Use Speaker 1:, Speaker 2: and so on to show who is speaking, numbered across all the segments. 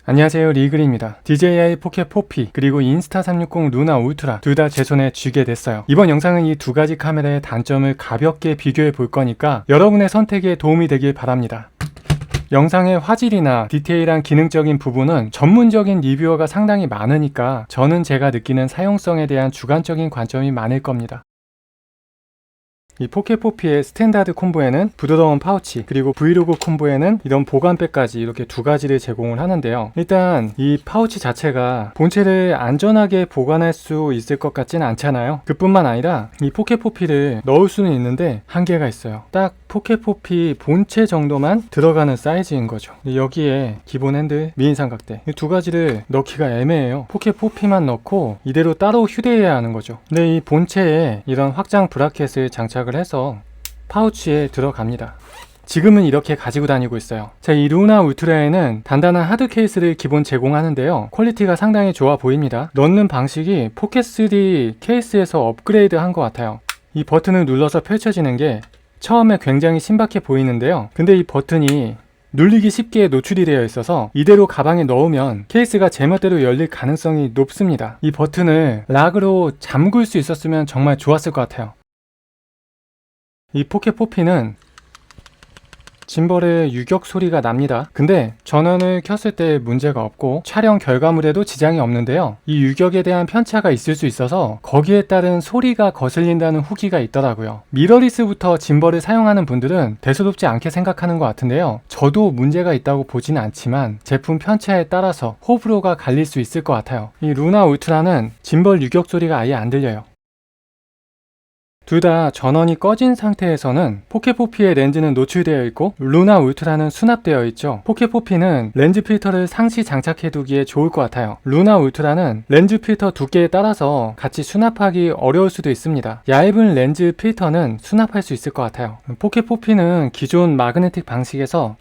Speaker 1: 안녕하세요, 리글입니다. DJI 포켓 4P 그리고 인스타360 루나 울트라 둘 다 제 손에 쥐게 됐어요. 이번 영상은 이 두 가지 카메라의 단점을 가볍게 비교해 볼 거니까 여러분의 선택에 도움이 되길 바랍니다. 영상의 화질이나 디테일한 기능적인 부분은 전문적인 리뷰어가 상당히 많으니까 저는 제가 느끼는 사용성에 대한 주관적인 관점이 많을 겁니다. 이 포켓 4P의 스탠다드 콤보에는 부드러운 파우치 그리고 브이로그 콤보에는 이런 보관백까지 이렇게 두 가지를 제공을 하는데요. 일단 이 파우치 자체가 본체를 안전하게 보관할 수 있을 것 같지는 않잖아요. 그뿐만 아니라 이 포켓 4P를 넣을 수는 있는데 한계가 있어요. 딱 포켓 4P 본체 정도만 들어가는 사이즈인 거죠. 여기에 기본 핸들, 미인 삼각대 이 두 가지를 넣기가 애매해요. 포켓 4P만 넣고 이대로 따로 휴대해야 하는 거죠. 근데 이 본체에 이런 확장 브라켓을 장착을 해서 파우치에 들어갑니다. 지금은 이렇게 가지고 다니고 있어요. 자, 이 루나 울트라에는 단단한 하드 케이스를 기본 제공하는데요. 퀄리티가 상당히 좋아 보입니다. 넣는 방식이 포켓 3 케이스에서 업그레이드 한 것 같아요. 이 버튼을 눌러서 펼쳐지는 게 처음에 굉장히 신박해 보이는데요. 근데 이 버튼이 눌리기 쉽게 노출이 되어 있어서 이대로 가방에 넣으면 케이스가 제멋대로 열릴 가능성이 높습니다. 이 버튼을 락으로 잠글 수 있었으면 정말 좋았을 것 같아요. 이 포켓 4P는 짐벌의 유격 소리가 납니다. 근데 전원을 켰을 때 문제가 없고 촬영 결과물에도 지장이 없는데요. 이 유격에 대한 편차가 있을 수 있어서 거기에 따른 소리가 거슬린다는 후기가 있더라고요. 미러리스부터 짐벌을 사용하는 분들은 대수롭지 않게 생각하는 것 같은데요. 저도 문제가 있다고 보지는 않지만 제품 편차에 따라서 호불호가 갈릴 수 있을 것 같아요. 이 루나 울트라는 짐벌 유격 소리가 아예 안 들려요. 둘 다 전원이 꺼진 상태에서는 포켓 4P의 렌즈는 노출되어 있고 루나 울트라는 수납되어 있죠. 포켓 4P는 렌즈 필터를 상시 장착해 두기에 좋을 것 같아요. 루나 울트라는 렌즈 필터 두께에 따라서 같이 수납하기 어려울 수도 있습니다. 얇은 렌즈 필터는 수납할 수 있을 것 같아요. 포켓 4P는 기존 마그네틱 방식에서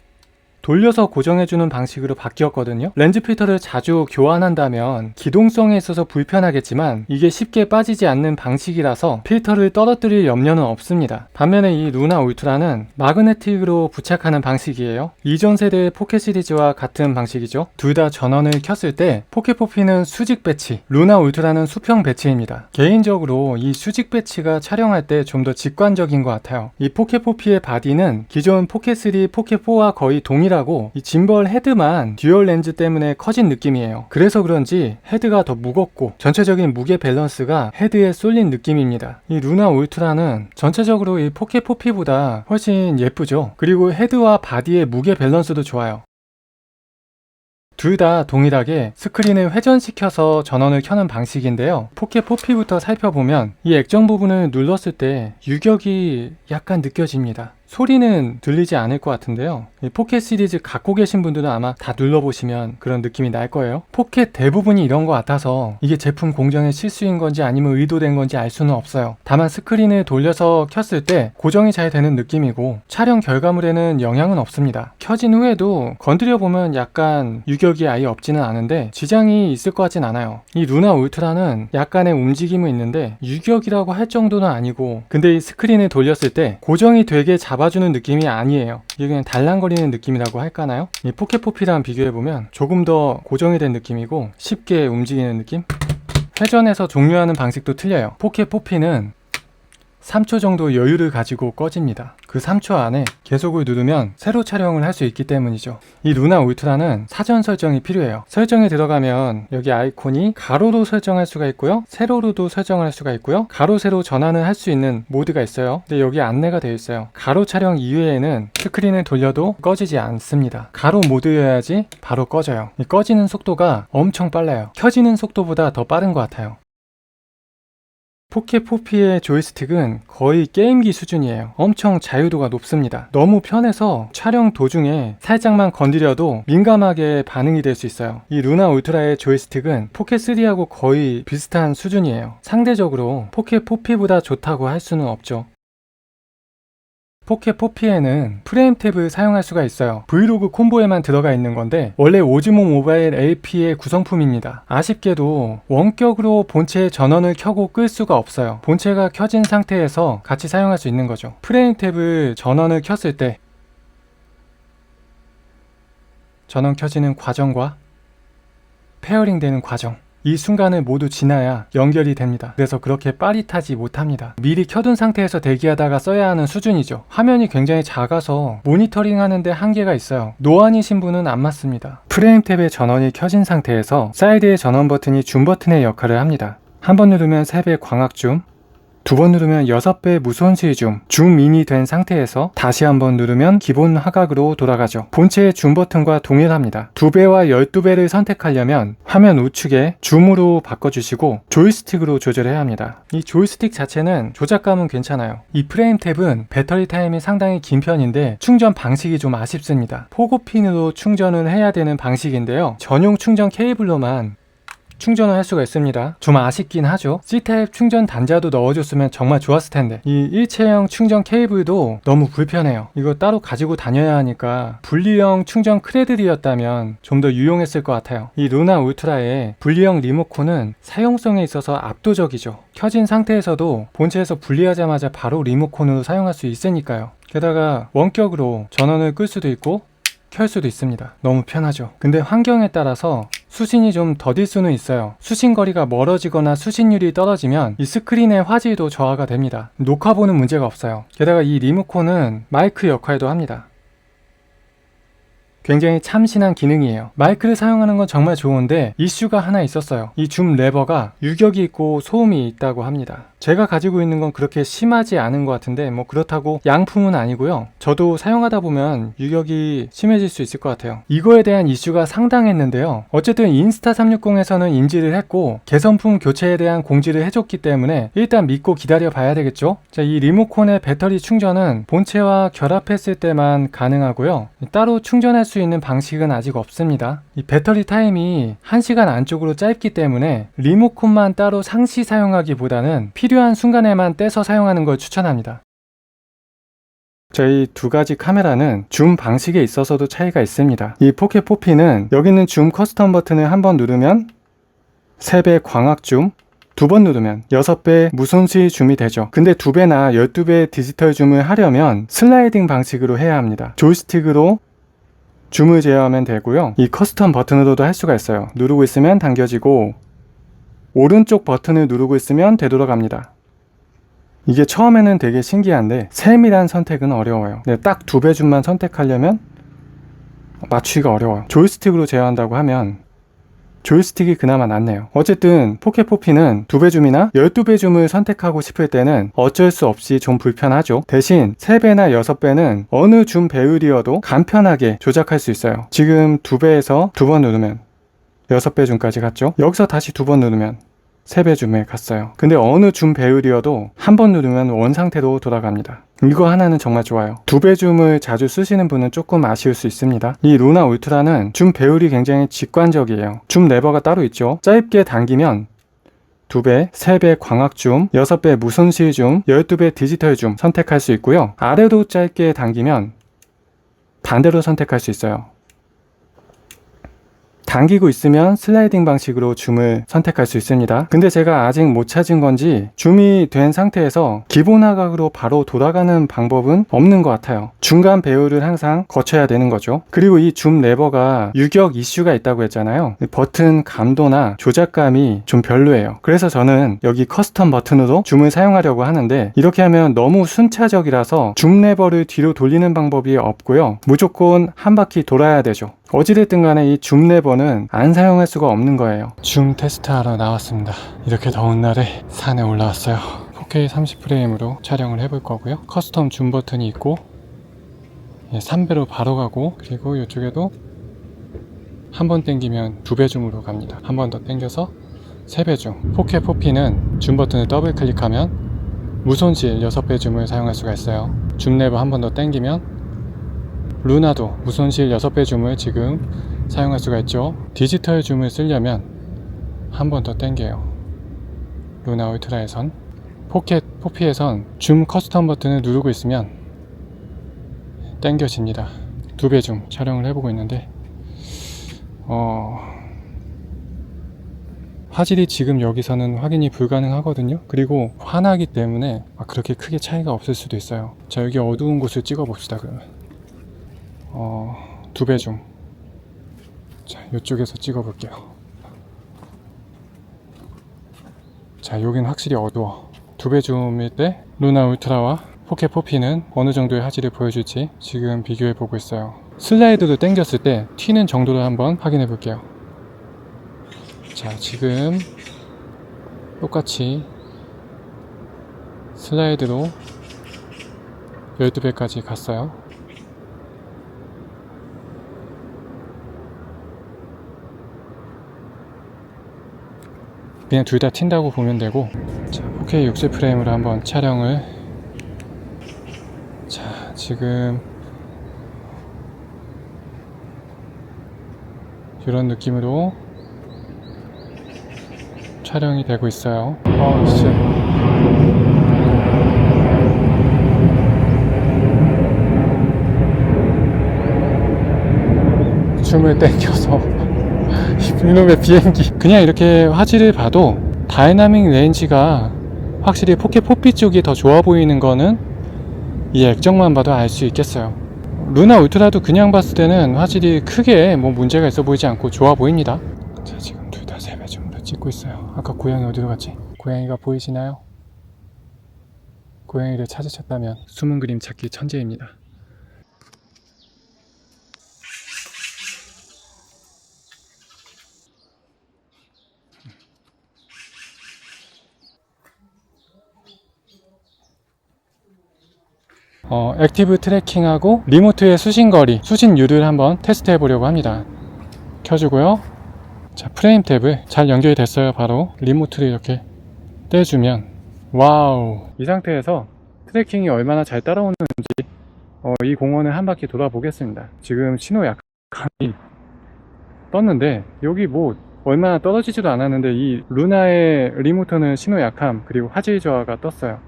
Speaker 1: 돌려서 고정해주는 방식으로 바뀌었거든요. 렌즈 필터를 자주 교환한다면 기동성에 있어서 불편하겠지만 이게 쉽게 빠지지 않는 방식이라서 필터를 떨어뜨릴 염려는 없습니다. 반면에 이 루나 울트라는 마그네틱으로 부착하는 방식이에요. 이전 세대의 포켓 시리즈와 같은 방식이죠. 둘 다 전원을 켰을 때 포켓 4P는 수직 배치, 루나 울트라는 수평 배치입니다. 개인적으로 이 수직 배치가 촬영할 때 좀 더 직관적인 것 같아요. 이 포켓 4P의 바디는 기존 포켓 3, 포켓 4와 거의 동일하고 이 짐벌 헤드만 듀얼 렌즈 때문에 커진 느낌이에요. 그래서 그런지 헤드가 더 무겁고 전체적인 무게 밸런스가 헤드에 쏠린 느낌입니다. 이 루나 울트라는 전체적으로 이 포켓 4P보다 훨씬 예쁘죠. 그리고 헤드와 바디의 무게 밸런스도 좋아요. 둘 다 동일하게 스크린을 회전시켜서 전원을 켜는 방식인데요. 포켓 4P부터 살펴보면 이 액정 부분을 눌렀을 때 유격이 약간 느껴집니다. 소리는 들리지 않을 것 같은데요. 이 포켓 시리즈 갖고 계신 분들은 아마 다 눌러보시면 그런 느낌이 날 거예요. 포켓 대부분이 이런 것 같아서 이게 제품 공정의 실수인 건지 아니면 의도된 건지 알 수는 없어요. 다만 스크린을 돌려서 켰을 때 고정이 잘 되는 느낌이고 촬영 결과물에는 영향은 없습니다. 켜진 후에도 건드려보면 약간 유격이 아예 없지는 않은데 지장이 있을 것 같진 않아요. 이 루나 울트라는 약간의 움직임은 있는데 유격이라고 할 정도는 아니고 근데 이 스크린을 돌렸을 때 고정이 되게 잡아주는 느낌이 아니에요. 이게 그냥 달랑거리는 느낌이라고 할까나요? 이 포켓 4P랑 비교해보면 조금 더 고정이 된 느낌이고 쉽게 움직이는 느낌? 회전해서 종료하는 방식도 틀려요. 포켓 4P는 3초 정도 여유를 가지고 꺼집니다. 그 3초 안에 계속을 누르면 새로 촬영을 할 수 있기 때문이죠. 이 루나 울트라는 사전 설정이 필요해요. 설정에 들어가면 여기 아이콘이 가로로 설정할 수가 있고요. 세로로도 설정을 할 수가 있고요. 가로, 세로 전환을 할 수 있는 모드가 있어요. 근데 여기 안내가 되어 있어요. 가로 촬영 이외에는 스크린을 돌려도 꺼지지 않습니다. 가로 모드여야지 바로 꺼져요. 이 꺼지는 속도가 엄청 빨라요. 켜지는 속도보다 더 빠른 것 같아요. 포켓 4P의 조이스틱은 거의 게임기 수준이에요. 엄청 자유도가 높습니다. 너무 편해서 촬영 도중에 살짝만 건드려도 민감하게 반응이 될 수 있어요. 이 루나 울트라의 조이스틱은 포켓 3하고 거의 비슷한 수준이에요. 상대적으로 포켓 4P보다 좋다고 할 수는 없죠. 포켓 4P에는 프레임 탭을 사용할 수가 있어요. 브이로그 콤보에만 들어가 있는 건데 원래 오즈모 모바일 LP의 구성품입니다. 아쉽게도 원격으로 본체의 전원을 켜고 끌 수가 없어요. 본체가 켜진 상태에서 같이 사용할 수 있는 거죠. 프레임 탭을 전원을 켰을 때 전원 켜지는 과정과 페어링 되는 과정, 이 순간을 모두 지나야 연결이 됩니다. 그래서 그렇게 빠릿하지 못합니다. 미리 켜둔 상태에서 대기하다가 써야 하는 수준이죠. 화면이 굉장히 작아서 모니터링 하는데 한계가 있어요. 노안이신 분은 안 맞습니다. 프레임 탭의 전원이 켜진 상태에서 사이드의 전원 버튼이 줌 버튼의 역할을 합니다. 한 번 누르면 3배 광학 줌, 두 번 누르면 6배 무손실 줌인이 된 상태에서 다시 한번 누르면 기본 화각으로 돌아가죠. 본체의 줌 버튼과 동일합니다. 2배와 12배를 선택하려면 화면 우측에 줌으로 바꿔주시고 조이스틱으로 조절해야 합니다. 이 조이스틱 자체는 조작감은 괜찮아요. 이 프레임 탭은 배터리 타임이 상당히 긴 편인데 충전 방식이 좀 아쉽습니다. 포고핀으로 충전을 해야 되는 방식인데요. 전용 충전 케이블로만 충전을 할 수가 있습니다. 좀 아쉽긴 하죠. C타입 충전 단자도 넣어줬으면 정말 좋았을 텐데 이 일체형 충전 케이블도 너무 불편해요. 이거 따로 가지고 다녀야 하니까 분리형 충전 크레들이었다면 좀 더 유용했을 것 같아요. 이 루나 울트라의 분리형 리모컨은 사용성에 있어서 압도적이죠. 켜진 상태에서도 본체에서 분리하자마자 바로 리모컨으로 사용할 수 있으니까요. 게다가 원격으로 전원을 끌 수도 있고 켤 수도 있습니다. 너무 편하죠. 근데 환경에 따라서 수신이 좀 더딜 수는 있어요. 수신 거리가 멀어지거나 수신율이 떨어지면 이 스크린의 화질도 저하가 됩니다. 녹화보는 문제가 없어요. 게다가 이 리모컨은 마이크 역할도 합니다. 굉장히 참신한 기능이에요. 마이크를 사용하는 건 정말 좋은데 이슈가 하나 있었어요. 이 줌 레버가 유격이 있고 소음이 있다고 합니다. 제가 가지고 있는 건 그렇게 심하지 않은 것 같은데 뭐 그렇다고 양품은 아니고요. 저도 사용하다 보면 유격이 심해질 수 있을 것 같아요. 이거에 대한 이슈가 상당했는데요. 어쨌든 인스타 360에서는 인지를 했고 개선품 교체에 대한 공지를 해줬기 때문에 일단 믿고 기다려 봐야 되겠죠. 자, 이 리모컨의 배터리 충전은 본체와 결합했을 때만 가능하고요. 따로 충전할 수 있는 방식은 아직 없습니다. 이 배터리 타임이 1시간 안쪽으로 짧기 때문에 리모컨만 따로 상시 사용하기보다는 필요한 순간에만 떼서 사용하는 걸 추천합니다. 저희 두 가지 카메라는 줌 방식에 있어서도 차이가 있습니다. 이 포켓 4P는 여기 있는 줌 커스텀 버튼을 한번 누르면 3배 광학 줌, 두 번 누르면 6배 무손실 줌이 되죠. 근데 2배나 12배 디지털 줌을 하려면 슬라이딩 방식으로 해야 합니다. 조이스틱으로 줌을 제어하면 되고요. 이 커스텀 버튼으로도 할 수가 있어요. 누르고 있으면 당겨지고 오른쪽 버튼을 누르고 있으면 되돌아갑니다. 이게 처음에는 되게 신기한데 세밀한 선택은 어려워요. 네, 딱 2배 줌만 선택하려면 맞추기가 어려워요. 조이스틱으로 제어한다고 하면 조이스틱이 그나마 낫네요. 어쨌든 포켓 4P는 2배 줌이나 12배 줌을 선택하고 싶을 때는 어쩔 수 없이 좀 불편하죠. 대신 3배나 6배는 어느 줌 배율이어도 간편하게 조작할 수 있어요. 지금 2배에서 2번 누르면 6배 줌까지 갔죠. 여기서 다시 2번 누르면 3배 줌에 갔어요. 근데 어느 줌 배율이어도 한 번 누르면 원 상태로 돌아갑니다. 이거 하나는 정말 좋아요. 2배 줌을 자주 쓰시는 분은 조금 아쉬울 수 있습니다. 이 루나 울트라는 줌 배율이 굉장히 직관적이에요. 줌 레버가 따로 있죠. 짧게 당기면 2배, 3배 광학 줌, 6배 무손실 줌, 12배 디지털 줌 선택할 수 있고요. 아래로 짧게 당기면 반대로 선택할 수 있어요. 당기고 있으면 슬라이딩 방식으로 줌을 선택할 수 있습니다. 근데 제가 아직 못 찾은 건지 줌이 된 상태에서 기본 화각으로 바로 돌아가는 방법은 없는 것 같아요. 중간 배열을 항상 거쳐야 되는 거죠. 그리고 이 줌 레버가 유격 이슈가 있다고 했잖아요. 버튼 감도나 조작감이 좀 별로예요. 그래서 저는 여기 커스텀 버튼으로 줌을 사용하려고 하는데 이렇게 하면 너무 순차적이라서 줌 레버를 뒤로 돌리는 방법이 없고요. 무조건 한 바퀴 돌아야 되죠. 어찌됐든 간에 이 줌 레버는 안 사용할 수가 없는 거예요. 줌 테스트하러 나왔습니다. 이렇게 더운 날에 산에 올라왔어요. 4K 30프레임으로 촬영을 해볼 거고요. 커스텀 줌 버튼이 있고 3배로 바로 가고 그리고 이쪽에도 한 번 당기면 2배 줌으로 갑니다. 한 번 더 당겨서 3배 줌. 포켓 4P는 줌 버튼을 더블 클릭하면 무손실 6배 줌을 사용할 수가 있어요. 줌 레버 한 번 더 당기면 루나도 무손실 6배 줌을 지금 사용할 수가 있죠. 디지털 줌을 쓰려면 한 번 더 당겨요. 루나 울트라에선 포켓 4P에선 줌 커스텀 버튼을 누르고 있으면 당겨집니다. 2배 줌 촬영을 해보고 있는데 화질이 지금 여기서는 확인이 불가능하거든요. 그리고 환하기 때문에 그렇게 크게 차이가 없을 수도 있어요. 자, 여기 어두운 곳을 찍어 봅시다. 그러면 2배 줌. 자, 이쪽에서 찍어 볼게요. 자, 여긴 확실히 어두워. 2배 줌일 때 루나 울트라와 4K 4P는 어느 정도의 화질을 보여줄지 지금 비교해 보고 있어요. 슬라이드로 당겼을 때 튀는 정도를 한번 확인해 볼게요. 자, 지금 똑같이 슬라이드로 12배까지 갔어요. 그냥 둘 다 튄다고 보면 되고, 자, 4K 60 프레임으로 한번 촬영을. 자, 지금 이런 느낌으로 촬영이 되고 있어요. 진짜 줌을 당겨서 이놈의 비행기. 그냥 이렇게 화질을 봐도 다이나믹 레인지가 확실히 4K 4P 쪽이 더 좋아 보이는 거는 이 액정만 봐도 알 수 있겠어요. 루나 울트라도 그냥 봤을 때는 화질이 크게 뭐 문제가 있어 보이지 않고 좋아 보입니다. 자, 지금 둘 다 3배 줌으로 찍고 있어요. 아까 고양이 어디로 갔지? 고양이가 보이시나요? 고양이를 찾으셨다면 숨은 그림 찾기 천재입니다. 액티브 트래킹하고 리모트의 수신거리, 수신율을 한번 테스트 해보려고 합니다. 켜주고요. 자, 프레임 탭을 잘 연결이 됐어요. 바로 리모트를 이렇게 떼주면, 와우, 이 상태에서 트래킹이 얼마나 잘 따라오는지 이 공원을 한 바퀴 돌아보겠습니다. 지금 신호 약함이 떴는데 여기 뭐 얼마나 떨어지지도 않았는데 이 루나의 리모터는 신호 약함 그리고 화질 저하가 떴어요.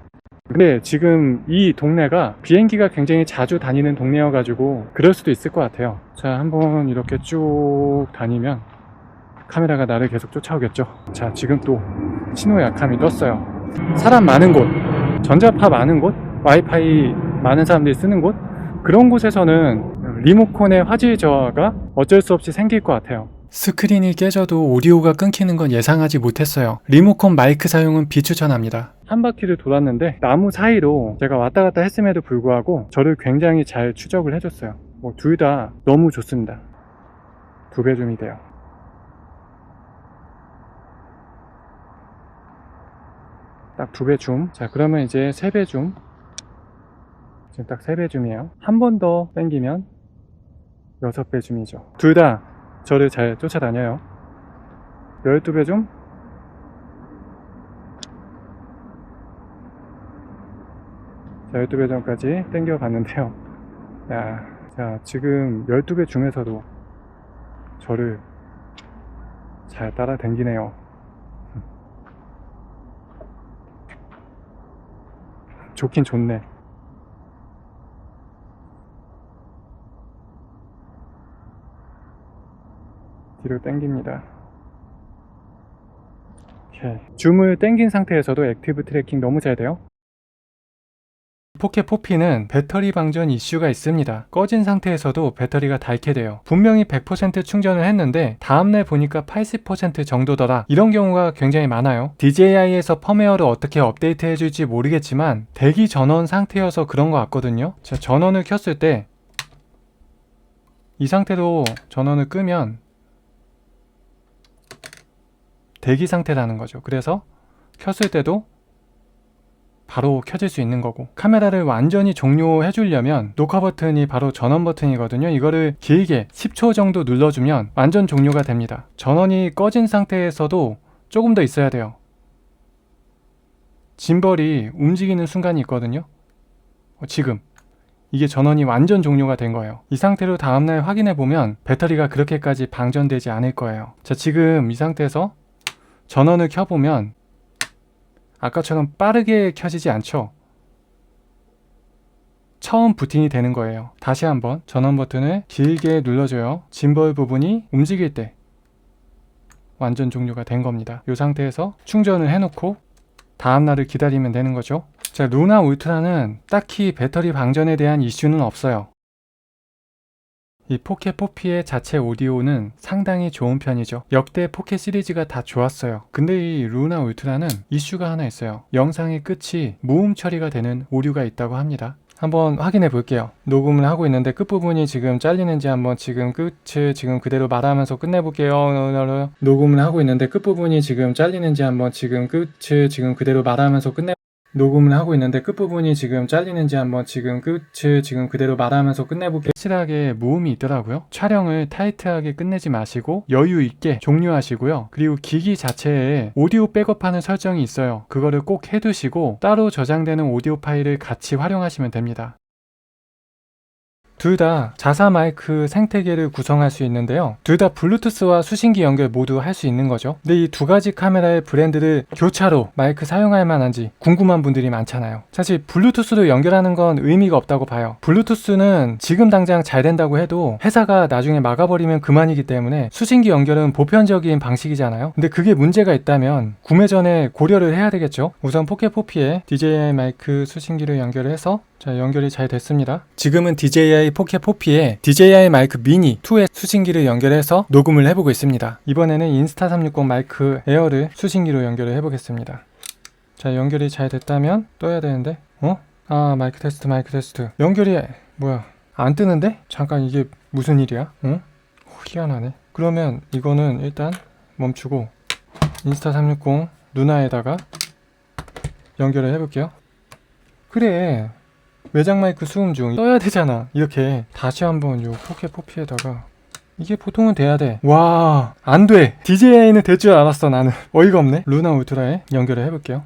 Speaker 1: 근데 지금 이 동네가 비행기가 굉장히 자주 다니는 동네여 가지고 그럴 수도 있을 것 같아요. 자, 한번 이렇게 쭉 다니면 카메라가 나를 계속 쫓아오겠죠. 자, 지금 또 신호 약함이 떴어요. 사람 많은 곳, 전자파 많은 곳, 와이파이 많은 사람들이 쓰는 곳, 그런 곳에서는 리모컨의 화질 저하가 어쩔 수 없이 생길 것 같아요. 스크린이 깨져도 오디오가 끊기는 건 예상하지 못했어요. 리모컨 마이크 사용은 비추천합니다. 한 바퀴를 돌았는데 나무 사이로 제가 왔다 갔다 했음에도 불구하고 저를 굉장히 잘 추적을 해줬어요. 뭐 둘 다 너무 좋습니다. 2배 줌이 돼요. 딱 2배 줌. 자, 그러면 이제 3배 줌. 지금 딱 3배 줌이에요. 한 번 더 당기면 6배 줌이죠. 둘 다 저를 잘 쫓아다녀요. 12배 줌. 자, 12배 줌까지 당겨 봤는데요. 자, 지금 12배 줌에서도 저를 잘 따라다니네요. 좋긴 좋네. 뒤로 당깁니다. 오케이. 줌을 당긴 상태에서도 액티브 트래킹 너무 잘 돼요. 4K 4P는 배터리 방전 이슈가 있습니다. 꺼진 상태에서도 배터리가 닳게 돼요. 분명히 100% 충전을 했는데 다음날 보니까 80% 정도더라. 이런 경우가 굉장히 많아요. DJI에서 펌웨어를 어떻게 업데이트 해줄지 모르겠지만 대기 전원 상태여서 그런 것 같거든요. 자, 전원을 켰을 때 이 상태로 전원을 끄면 대기 상태라는 거죠. 그래서 켰을 때도 바로 켜질 수 있는 거고, 카메라를 완전히 종료해 주려면 녹화 버튼이 바로 전원 버튼이거든요. 이거를 길게 10초 정도 눌러주면 완전 종료가 됩니다. 전원이 꺼진 상태에서도 조금 더 있어야 돼요. 짐벌이 움직이는 순간이 있거든요. 지금 이게 전원이 완전 종료가 된 거예요. 이 상태로 다음날 확인해 보면 배터리가 그렇게까지 방전되지 않을 거예요. 자, 지금 이 상태에서 전원을 켜보면 아까처럼 빠르게 켜지지 않죠? 처음 부팅이 되는 거예요. 다시 한번 전원 버튼을 길게 눌러줘요. 짐벌 부분이 움직일 때 완전 종료가 된 겁니다. 이 상태에서 충전을 해놓고 다음날을 기다리면 되는 거죠. 자, 루나 울트라는 딱히 배터리 방전에 대한 이슈는 없어요. 이 포켓 포피의 자체 오디오는 상당히 좋은 편이죠. 역대 포켓 시리즈가 다 좋았어요. 근데 이 루나 울트라는 이슈가 하나 있어요. 영상의 끝이 무음 처리가 되는 오류가 있다고 합니다. 한번 확인해 볼게요. 녹음을 하고 있는데 끝부분이 지금 잘리는지 한번 지금 끝을 지금 그대로 말하면서 끝내볼게요. 녹음을 하고 있는데 끝부분이 지금 잘리는지 한번 지금 끝을 지금 그대로 말하면서 녹음을 하고 있는데 끝부분이 지금 잘리는지 한번 지금 끝을 지금 그대로 말하면서 끝내볼게요. 확실하게 무음이 있더라고요. 촬영을 타이트하게 끝내지 마시고 여유 있게 종료하시고요. 그리고 기기 자체에 오디오 백업하는 설정이 있어요. 그거를 꼭 해두시고 따로 저장되는 오디오 파일을 같이 활용하시면 됩니다. 둘 다 자사 마이크 생태계를 구성할 수 있는데요. 둘 다 블루투스와 수신기 연결 모두 할 수 있는 거죠. 근데 이 두 가지 카메라의 브랜드를 교차로 마이크 사용할 만한지 궁금한 분들이 많잖아요. 사실 블루투스로 연결하는 건 의미가 없다고 봐요. 블루투스는 지금 당장 잘 된다고 해도 회사가 나중에 막아버리면 그만이기 때문에 수신기 연결은 보편적인 방식이잖아요. 근데 그게 문제가 있다면 구매 전에 고려를 해야 되겠죠. 우선 포켓 포피에 DJI 마이크 수신기를 연결을 해서 자, 연결이 잘 됐습니다. 지금은 DJI 포켓 포피에 DJI 마이크 미니 2의 수신기를 연결해서 녹음을 해보고 있습니다. 이번에는 인스타 360 마이크 에어를 수신기로 연결을 해보겠습니다. 자, 연결이 잘 됐다면 떠야 되는데 마이크 테스트 연결이 뭐야 안 뜨는데? 잠깐 이게 무슨 일이야? 희한하네. 그러면 이거는 일단 멈추고 인스타 360 루나에다가 연결을 해볼게요. 그래, 외장 마이크 수음 중 떠야 되잖아. 이렇게 다시 한번 요 포켓 포피에다가 이게 보통은 돼야 돼. 와, 안 돼. DJI는 될 줄 알았어. 나는 어이가 없네. 루나 울트라에 연결을 해볼게요.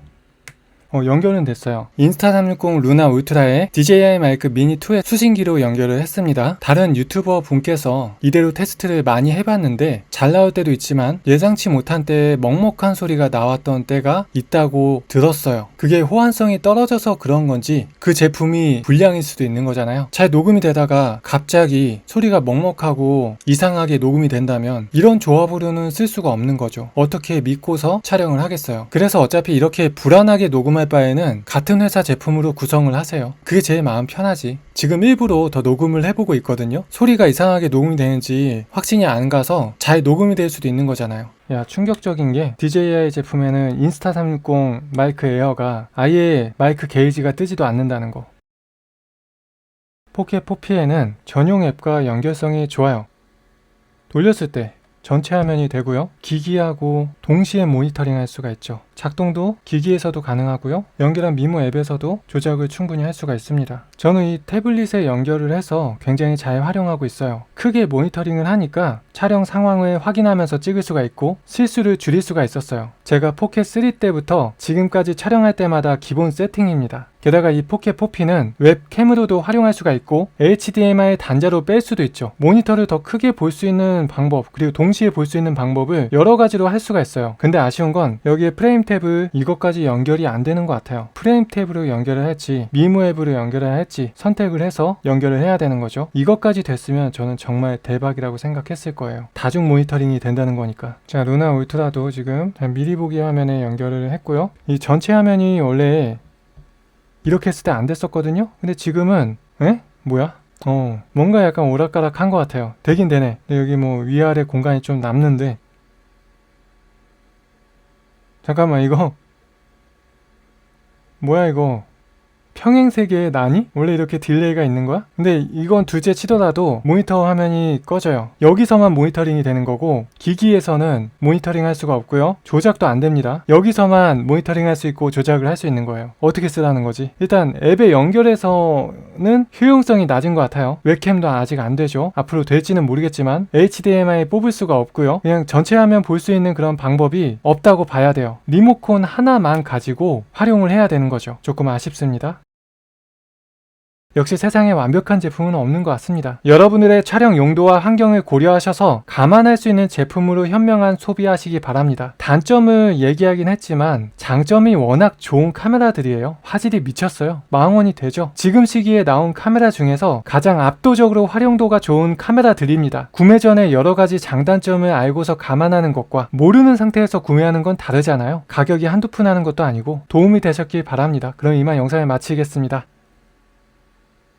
Speaker 1: 연결은 됐어요. 인스타 360 루나 울트라에 DJI 마이크 미니 2의 수신기로 연결을 했습니다. 다른 유튜버 분께서 이대로 테스트를 많이 해봤는데 잘 나올 때도 있지만 예상치 못한 때에 먹먹한 소리가 나왔던 때가 있다고 들었어요. 그게 호환성이 떨어져서 그런 건지 그 제품이 불량일 수도 있는 거잖아요. 잘 녹음이 되다가 갑자기 소리가 먹먹하고 이상하게 녹음이 된다면 이런 조합으로는 쓸 수가 없는 거죠. 어떻게 믿고서 촬영을 하겠어요. 그래서 어차피 이렇게 불안하게 녹음할 바에는 같은 회사 제품으로 구성을 하세요. 그게 제일 마음 편하지. 지금 일부러 더 녹음을 해보고 있거든요. 소리가 이상하게 녹음이 되는지 확신이 안 가서 잘 녹음이 될 수도 있는 거잖아요. 야, 충격적인 게 DJI 제품에는 인스타 360 마이크 에어가 아예 마이크 게이지가 뜨지도 않는다는 거. 포켓 포피에는 전용 앱과 연결성이 좋아요. 돌렸을 때 전체 화면이 되고요. 기기하고 동시에 모니터링 할 수가 있죠. 작동도 기기에서도 가능하고요. 연결한 미모 앱에서도 조작을 충분히 할 수가 있습니다. 저는 이 태블릿에 연결을 해서 굉장히 잘 활용하고 있어요. 크게 모니터링을 하니까 촬영 상황을 확인하면서 찍을 수가 있고 실수를 줄일 수가 있었어요. 제가 포켓 3 때부터 지금까지 촬영할 때마다 기본 세팅입니다. 게다가 이 포켓 포피는 웹캠으로도 활용할 수가 있고 HDMI 단자로 뺄 수도 있죠. 모니터를 더 크게 볼 수 있는 방법, 그리고 동시에 볼 수 있는 방법을 여러 가지로 할 수가 있어요. 근데 아쉬운 건 여기에 프레임 탭을 이것까지 연결이 안 되는 것 같아요. 프레임 탭으로 연결을 할지 미모 앱으로 연결을 할지 선택을 해서 연결을 해야 되는 거죠. 이것까지 됐으면 저는 정말 대박이라고 생각했을 거예요. 다중 모니터링이 된다는 거니까. 자, 루나 울트라도 지금 미리 보기 화면에 연결을 했고요. 이 전체 화면이 원래 이렇게 했을 때 안 됐었거든요. 근데 지금은 뭐야? 뭔가 약간 오락가락한 것 같아요. 되긴 되네. 근데 여기 뭐 위아래 공간이 좀 남는데 잠깐만, 이거 뭐야 이거? 평행세계의 난이? 원래 이렇게 딜레이가 있는 거야? 근데 이건 둘째 치더라도 모니터 화면이 꺼져요. 여기서만 모니터링이 되는 거고 기기에서는 모니터링 할 수가 없고요. 조작도 안 됩니다. 여기서만 모니터링 할 수 있고 조작을 할 수 있는 거예요. 어떻게 쓰라는 거지? 일단 앱에 연결해서는 효용성이 낮은 것 같아요. 웹캠도 아직 안 되죠. 앞으로 될지는 모르겠지만 HDMI 뽑을 수가 없고요. 그냥 전체 화면 볼 수 있는 그런 방법이 없다고 봐야 돼요. 리모컨 하나만 가지고 활용을 해야 되는 거죠. 조금 아쉽습니다. 역시 세상에 완벽한 제품은 없는 것 같습니다. 여러분들의 촬영 용도와 환경을 고려하셔서 감안할 수 있는 제품으로 현명한 소비하시기 바랍니다. 단점을 얘기하긴 했지만 장점이 워낙 좋은 카메라들이에요. 화질이 미쳤어요. 망원이 되죠. 지금 시기에 나온 카메라 중에서 가장 압도적으로 활용도가 좋은 카메라들입니다. 구매 전에 여러 가지 장단점을 알고서 감안하는 것과 모르는 상태에서 구매하는 건 다르잖아요. 가격이 한두 푼 하는 것도 아니고 도움이 되셨길 바랍니다. 그럼 이만 영상을 마치겠습니다.